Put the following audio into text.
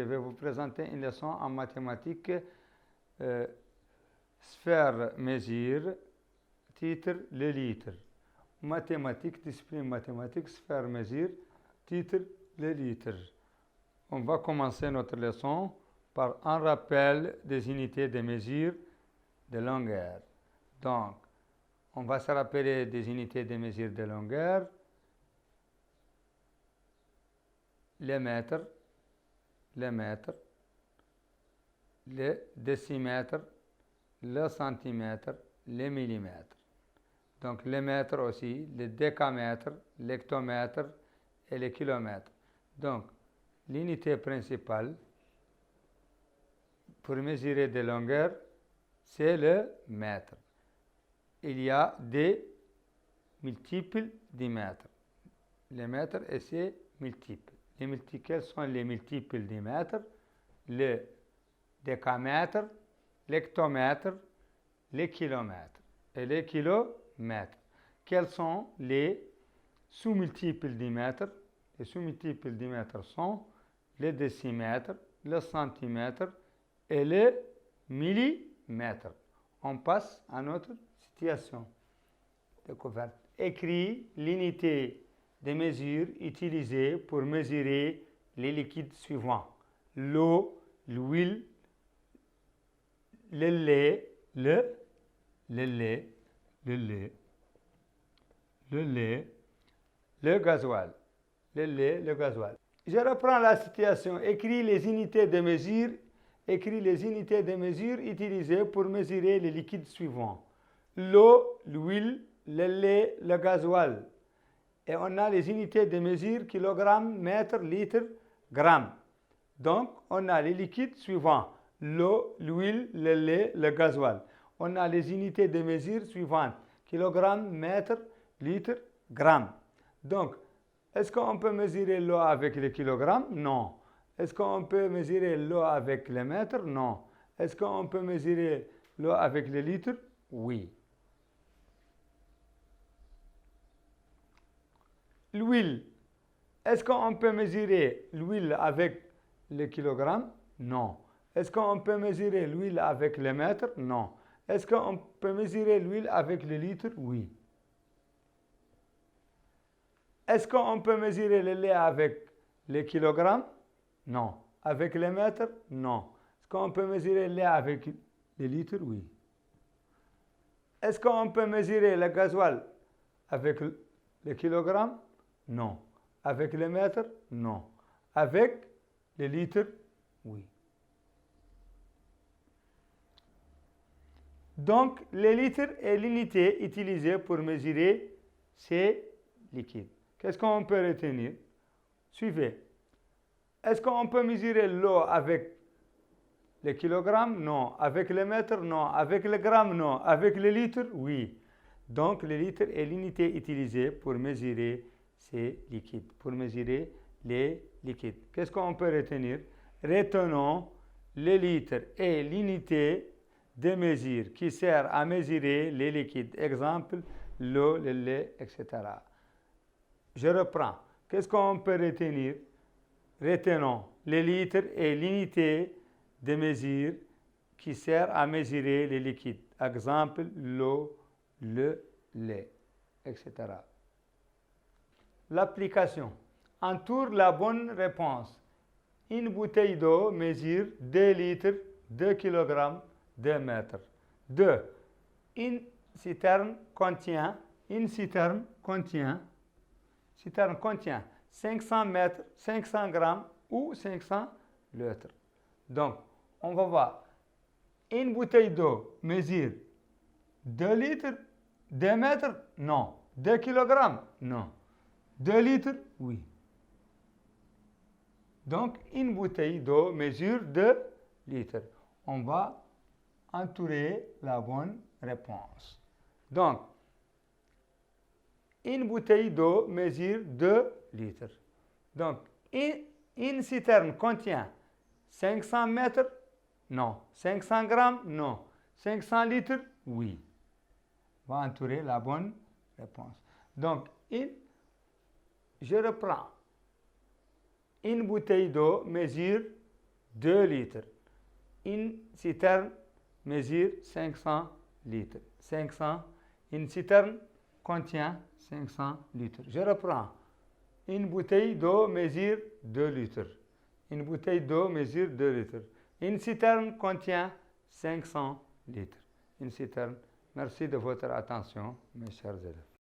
vais vous présenter une leçon en mathématiques. Sphère, mesure, titre, le litre. Mathématiques, discipline mathématique, sphère, mesure, titre, le litre. On va commencer notre leçon par un rappel des unités de mesure de longueur. Donc, on va se rappeler des unités de mesure de longueur. Les mètres, le décimètre, le centimètre, les millimètres. Donc les mètres aussi, le décamètre, l'hectomètre et le kilomètre. Donc l'unité principale pour mesurer des longueurs, c'est le mètre. Il y a des multiples du mètre. Les mètres et ses multiples. Les multiples, quels sont les multiples du mètre? Le décamètre, l'hectomètre, les kilomètres et les kilomètres. Quels sont les sous-multiples du mètre? Les sous-multiples du mètre sont le décimètre, le centimètre et le millimètre. On passe à notre situation découverte. Écris l'unité de mesure utilisée pour mesurer les liquides suivants: l'eau, l'huile, le lait, le gasoil. Le gasoil. Je reprends la situation. Écris les unités de mesure. Écris les unités de mesure utilisées pour mesurer les liquides suivants: l'eau, l'huile, le lait, le gasoil. Et on a les unités de mesure kilogramme, mètre, litre, gramme. Donc, on a les liquides suivants: l'eau, l'huile, le lait, le gasoil. On a les unités de mesure suivantes: kilogramme, mètre, litre, gramme. Donc, est-ce qu'on peut mesurer l'eau avec le kilogramme? Non. Est-ce qu'on peut mesurer l'eau avec le mètre? Non. Est-ce qu'on peut mesurer l'eau avec le litre? Oui. L'huile. Est-ce qu'on peut mesurer l'huile avec le kilogramme? Non. Est-ce qu'on peut mesurer l'huile avec le mètre? Non. Est-ce qu'on peut mesurer l'huile avec le litre? Oui. Est-ce qu'on peut mesurer le lait avec le kilogramme? Non. Avec le mètre? Non. Est-ce qu'on peut mesurer le lait avec le litre? Oui. Est-ce qu'on peut mesurer le gasoil avec le kilogramme? Non. Avec le mètre? Non. Avec le litre? Oui. Donc, le litre est l'unité utilisée pour mesurer ces liquides. Qu'est-ce qu'on peut retenir? Suivez. Est-ce qu'on peut mesurer l'eau avec le kilogramme? Non. Avec le mètre? Non. Avec le gramme? Non. Avec le litre? Oui. Donc, le litre est l'unité utilisée pour mesurer ces liquides, pour mesurer les liquides. Qu'est-ce qu'on peut retenir? Retenons, le litre est l'unité de mesure qui sert à mesurer les liquides. Exemple, l'eau, le lait, etc. Je reprends. Qu'est-ce qu'on peut retenir? Retenons, le litre est l'unité de mesure qui sert à mesurer les liquides. Exemple, l'eau, le lait, etc. L'application. Entoure la bonne réponse. Une bouteille d'eau mesure 2 litres, 2 kg, 2 mètres. 2. Une citerne contient 500 mètres, 500 grammes ou 500 litres. Donc, on va voir. Une bouteille d'eau mesure 2 litres, 2 mètres? Non. 2 kg? Non. 2 litres? Oui. Donc, une bouteille d'eau mesure 2 litres. On va entourer la bonne réponse. Donc, une bouteille d'eau mesure 2 litres. Donc, une citerne contient 500 mètres? Non. 500 grammes? Non. 500 litres? Oui. On va entourer la bonne réponse. Donc, je reprends. Une bouteille d'eau mesure 2 litres. Une citerne mesure 500 litres. 500, une citerne contient 500 litres. Je reprends. Une bouteille d'eau mesure 2 litres. Une bouteille d'eau mesure 2 litres. Une citerne contient 500 litres. Une citerne. Merci de votre attention, mes chers élèves.